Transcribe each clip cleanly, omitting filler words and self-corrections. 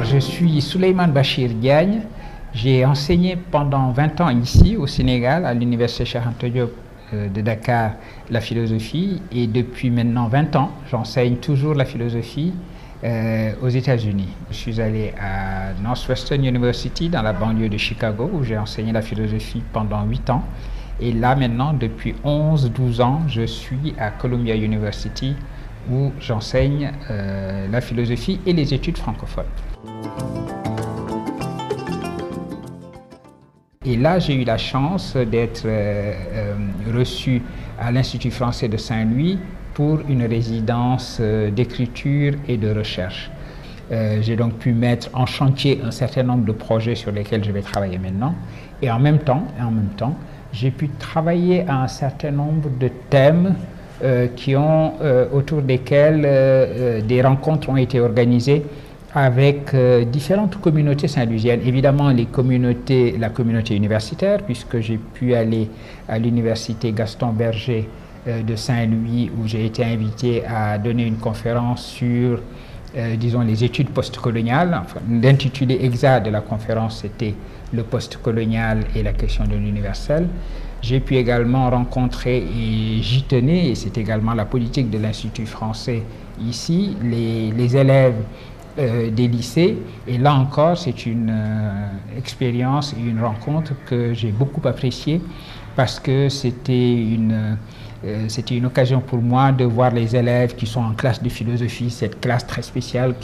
Je suis Souleymane Bachir Diagne. J'ai enseigné pendant 20 ans ici au Sénégal, à l'université Cheikh Anta Diop de Dakar, la philosophie. Et depuis maintenant 20 ans, j'enseigne toujours la philosophie aux États-Unis. Je suis allé à Northwestern University dans la banlieue de Chicago où j'ai enseigné la philosophie pendant 8 ans. Et là maintenant, depuis 11-12 ans, je suis à Columbia University où j'enseigne la philosophie et les études francophones. Et là, j'ai eu la chance d'être reçu à l'Institut français de Saint-Louis pour une résidence d'écriture et de recherche. J'ai donc pu mettre en chantier un certain nombre de projets sur lesquels je vais travailler maintenant. Et en même temps, j'ai pu travailler à un certain nombre de thèmes autour desquels des rencontres ont été organisées avec différentes communautés saint-louisiennes. Évidemment, la communauté universitaire, puisque j'ai pu aller à l'université Gaston Berger de Saint-Louis, où j'ai été invité à donner une conférence sur, disons, les études postcoloniales. Enfin, l'intitulé exact de la conférence, c'était « Le postcolonial et la question de l'universel ». J'ai pu également rencontrer, et j'y tenais, et c'est également la politique de l'Institut français ici, les élèves des lycées. Et là encore, c'est une expérience et une rencontre que j'ai beaucoup appréciée parce que c'était une occasion pour moi de voir les élèves qui sont en classe de philosophie, cette classe très spéciale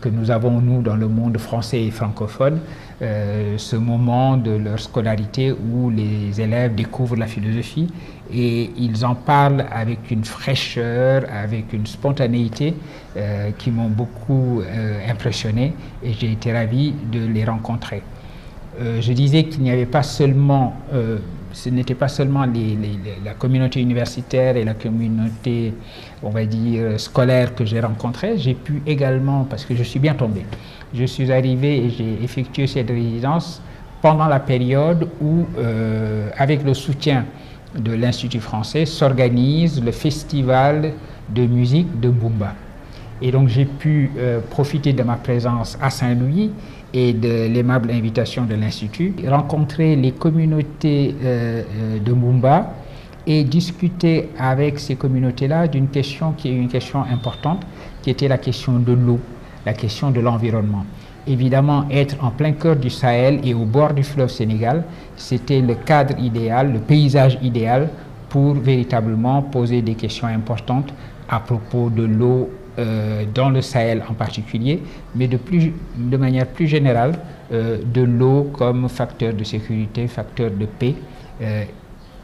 que nous avons, nous, dans le monde français et francophone, ce moment de leur scolarité où les élèves découvrent la philosophie et ils en parlent avec une fraîcheur, avec une spontanéité qui m'ont beaucoup impressionné et j'ai été ravi de les rencontrer. Je disais qu'il n'y avait pas seulement, ce n'était pas seulement la communauté universitaire et la communauté, on va dire, scolaire que j'ai rencontrée. J'ai pu également, parce que je suis bien tombé, je suis arrivé et j'ai effectué cette résidence pendant la période où, avec le soutien de l'Institut français, s'organise le festival de musique de Bumba. Et donc j'ai pu profiter de ma présence à Saint-Louis et de l'aimable invitation de l'Institut, rencontrer les communautés de Bumba et discuter avec ces communautés-là d'une question qui est une question importante, qui était la question de l'eau, la question de l'environnement. Évidemment, être en plein cœur du Sahel et au bord du fleuve Sénégal, c'était le cadre idéal, le paysage idéal pour véritablement poser des questions importantes à propos de l'eau dans le Sahel en particulier, mais de manière plus générale, de l'eau comme facteur de sécurité, facteur de paix,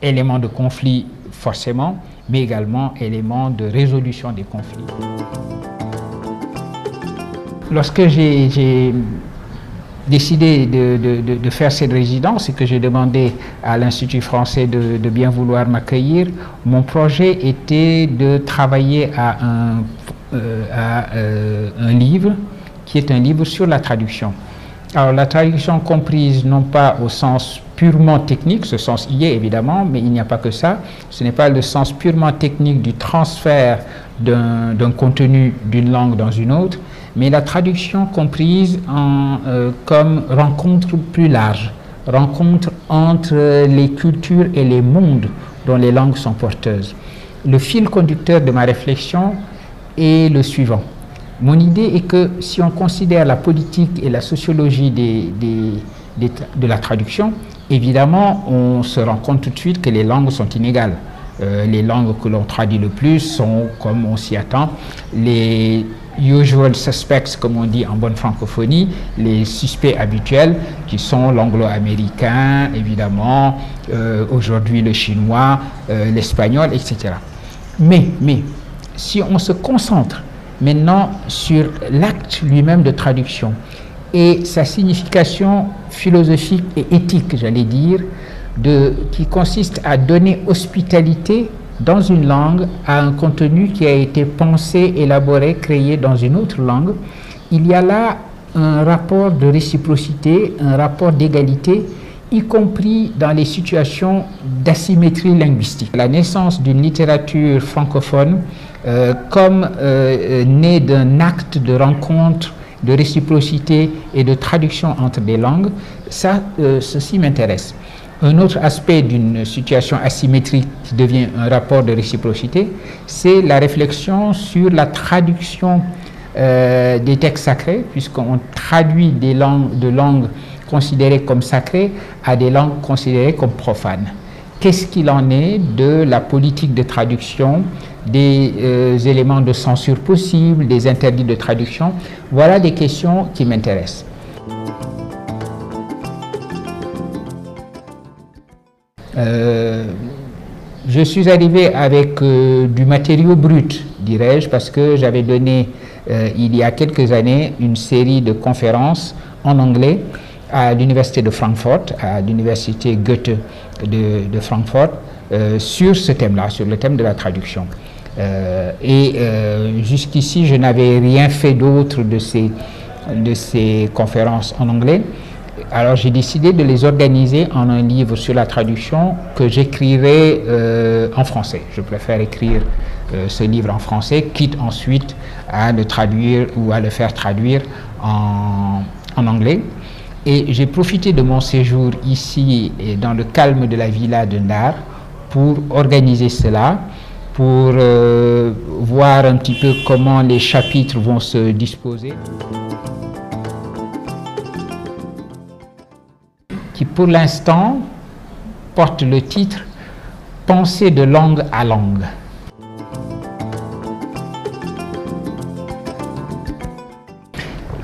élément de conflit forcément, mais également élément de résolution des conflits. Lorsque j'ai décidé de faire cette résidence et que j'ai demandé à l'Institut français de bien vouloir m'accueillir, mon projet était de travailler à un livre qui est un livre sur la traduction. Alors la traduction comprise non pas au sens purement technique, ce sens y est évidemment, mais il n'y a pas que ça, ce n'est pas le sens purement technique du transfert d'un contenu d'une langue dans une autre, mais la traduction comprise comme rencontre plus large, rencontre entre les cultures et les mondes dont les langues sont porteuses. Le fil conducteur de ma réflexion est le suivant. Mon idée est que si on considère la politique et la sociologie de la traduction, évidemment, on se rend compte tout de suite que les langues sont inégales. Les langues que l'on traduit le plus sont, comme on s'y attend, les usual suspects, comme on dit en bonne francophonie, les suspects habituels, qui sont l'anglo-américain, évidemment, aujourd'hui le chinois, l'espagnol, etc. Mais, si on se concentre maintenant sur l'acte lui-même de traduction et sa signification philosophique et éthique, j'allais dire, qui consiste à donner hospitalité dans une langue à un contenu qui a été pensé, élaboré, créé dans une autre langue, il y a là un rapport de réciprocité, un rapport d'égalité, y compris dans les situations d'asymétrie linguistique. La naissance d'une littérature francophone comme née d'un acte de rencontre de réciprocité et de traduction entre des langues, ceci m'intéresse. Un autre aspect d'une situation asymétrique qui devient un rapport de réciprocité, c'est la réflexion sur la traduction des textes sacrés, puisqu'on traduit de langues considérées comme sacrées à des langues considérées comme profanes. Qu'est-ce qu'il en est de la politique de traduction, des éléments de censure possibles, des interdits de traduction? Voilà des questions qui m'intéressent. Je suis arrivé avec du matériau brut, dirais-je, parce que j'avais donné il y a quelques années une série de conférences en anglais à l'université de Francfort, à l'université Goethe de Francfort, sur ce thème-là, sur le thème de la traduction. Jusqu'ici, je n'avais rien fait d'autre de ces conférences en anglais. Alors j'ai décidé de les organiser en un livre sur la traduction que j'écrirai en français. Je préfère écrire ce livre en français, quitte ensuite à le traduire ou à le faire traduire en anglais. Et j'ai profité de mon séjour ici et dans le calme de la villa de Ndar pour organiser cela, pour voir un petit peu comment les chapitres vont se disposer, qui pour l'instant porte le titre « Penser de langue à langue ».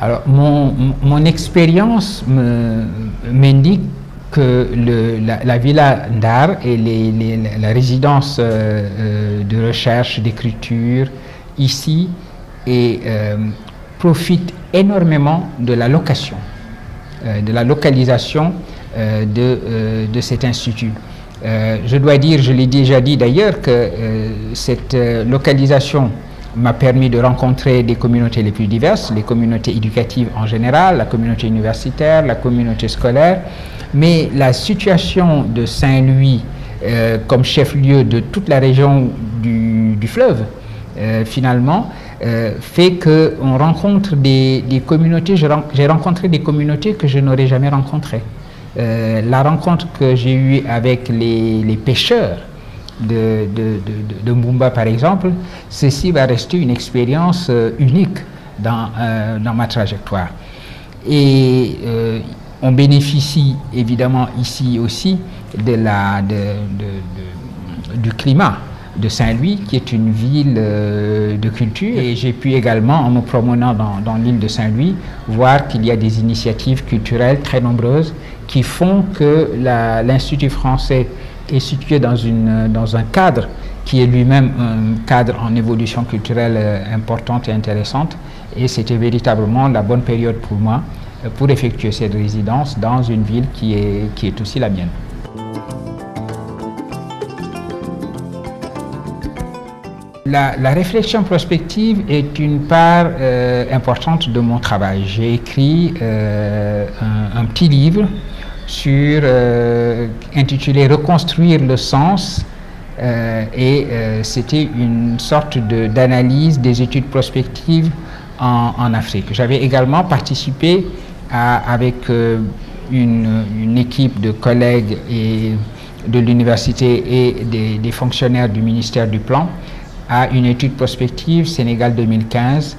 Alors, mon expérience m'indique que la Villa Ndar et la résidence de recherche, d'écriture ici profitent énormément de la location, de la localisation de cet institut. Je dois dire, je l'ai déjà dit d'ailleurs, que cette localisation m'a permis de rencontrer des communautés les plus diverses, les communautés éducatives en général, la communauté universitaire, la communauté scolaire, mais la situation de Saint-Louis comme chef-lieu de toute la région du fleuve, finalement, fait qu'on rencontre des communautés, j'ai rencontré des communautés que je n'aurais jamais rencontrées. La rencontre que j'ai eue avec les pêcheurs de Mbumba, par exemple, ceci va rester une expérience unique dans ma trajectoire. Et on bénéficie évidemment ici aussi du climat de Saint-Louis, qui est une ville de culture. Et j'ai pu également, en me promenant dans l'île de Saint-Louis, voir qu'il y a des initiatives culturelles très nombreuses qui font que l'Institut français est situé dans un cadre qui est lui-même un cadre en évolution culturelle importante et intéressante. Et c'était véritablement la bonne période pour moi pour effectuer cette résidence dans une ville qui est aussi la mienne. La réflexion prospective est une part importante de mon travail. J'ai écrit un petit livre intitulé « Reconstruire le sens » c'était une sorte d'analyse des études prospectives en Afrique. J'avais également participé avec une équipe de collègues de l'université et des fonctionnaires du ministère du Plan à une étude prospective Sénégal 2015,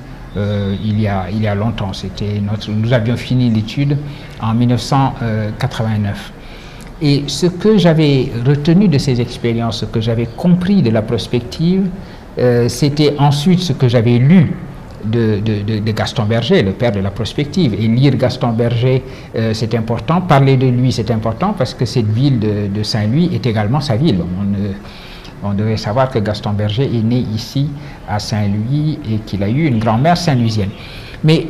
il y a longtemps. Nous avions fini l'étude en 1989. Et ce que j'avais retenu de ces expériences, ce que j'avais compris de la prospective, c'était ensuite ce que j'avais lu de Gaston Berger, le père de la prospective. Et lire Gaston Berger, c'est important. Parler de lui, c'est important parce que cette ville de Saint-Louis est également sa ville. On devait savoir que Gaston Berger est né ici à Saint-Louis et qu'il a eu une grand-mère saint-louisienne. Mais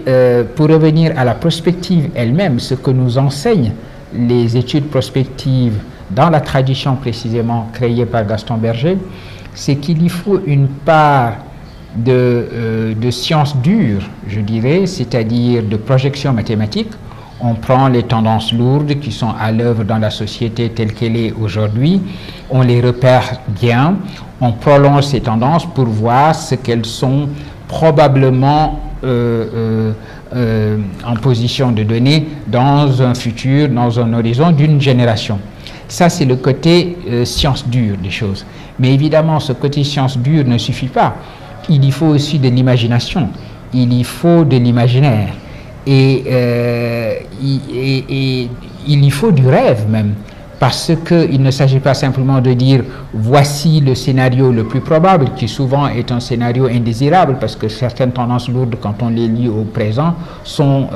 pour revenir à la prospective elle-même, ce que nous enseignent les études prospectives dans la tradition précisément créée par Gaston Berger, c'est qu'il y faut une part de sciences dures, je dirais, c'est-à-dire de projection mathématique. On prend les tendances lourdes qui sont à l'œuvre dans la société telle qu'elle est aujourd'hui, on les repère bien, on prolonge ces tendances pour voir ce qu'elles sont probablement en position de donner dans un futur, dans un horizon d'une génération. Ça, c'est le côté science dure des choses. Mais évidemment, ce côté science dure ne suffit pas. Il y faut aussi de l'imagination, il y faut de l'imaginaire, et il y faut du rêve même. Parce qu'il ne s'agit pas simplement de dire voici le scénario le plus probable, qui souvent est un scénario indésirable, parce que certaines tendances lourdes, quand on les lit au présent, sont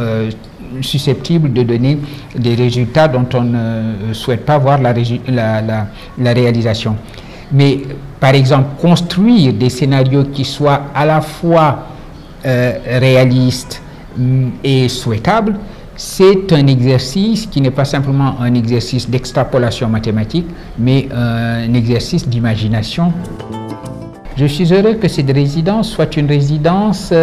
susceptibles de donner des résultats dont on ne souhaite pas voir la réalisation. Mais par exemple, construire des scénarios qui soient à la fois réalistes et souhaitables, c'est un exercice qui n'est pas simplement un exercice d'extrapolation mathématique, mais un exercice d'imagination. Je suis heureux que cette résidence soit une résidence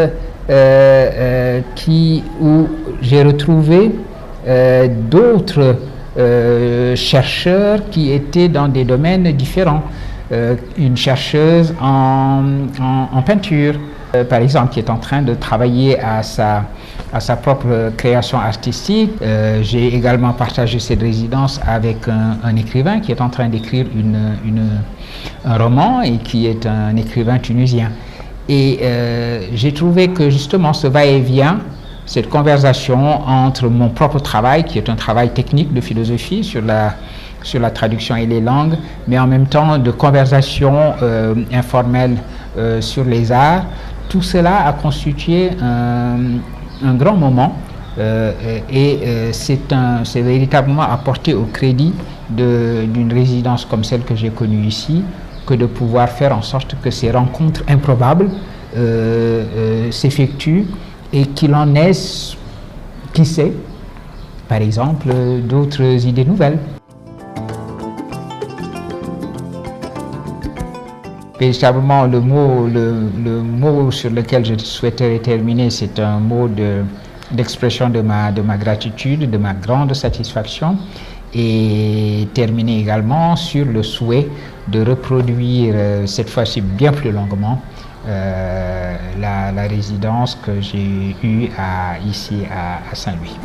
où j'ai retrouvé d'autres chercheurs qui étaient dans des domaines différents. Une chercheuse en peinture, par exemple, qui est en train de travailler à sa propre création artistique. J'ai également partagé cette résidence avec un écrivain qui est en train d'écrire un roman et qui est un écrivain tunisien. Et j'ai trouvé que justement ce va-et-vient, cette conversation entre mon propre travail, qui est un travail technique de philosophie sur la traduction et les langues, mais en même temps de conversation informelle sur les arts, tout cela a constitué un grand moment c'est véritablement à porter au crédit d'une résidence comme celle que j'ai connue ici, que de pouvoir faire en sorte que ces rencontres improbables s'effectuent et qu'il en ait, qui sait, par exemple, d'autres idées nouvelles. Véritablement, le mot sur lequel je souhaiterais terminer, c'est un mot d'expression de ma gratitude, de ma grande satisfaction, et terminer également sur le souhait de reproduire, cette fois-ci bien plus longuement, la résidence que j'ai eue ici à Saint-Louis.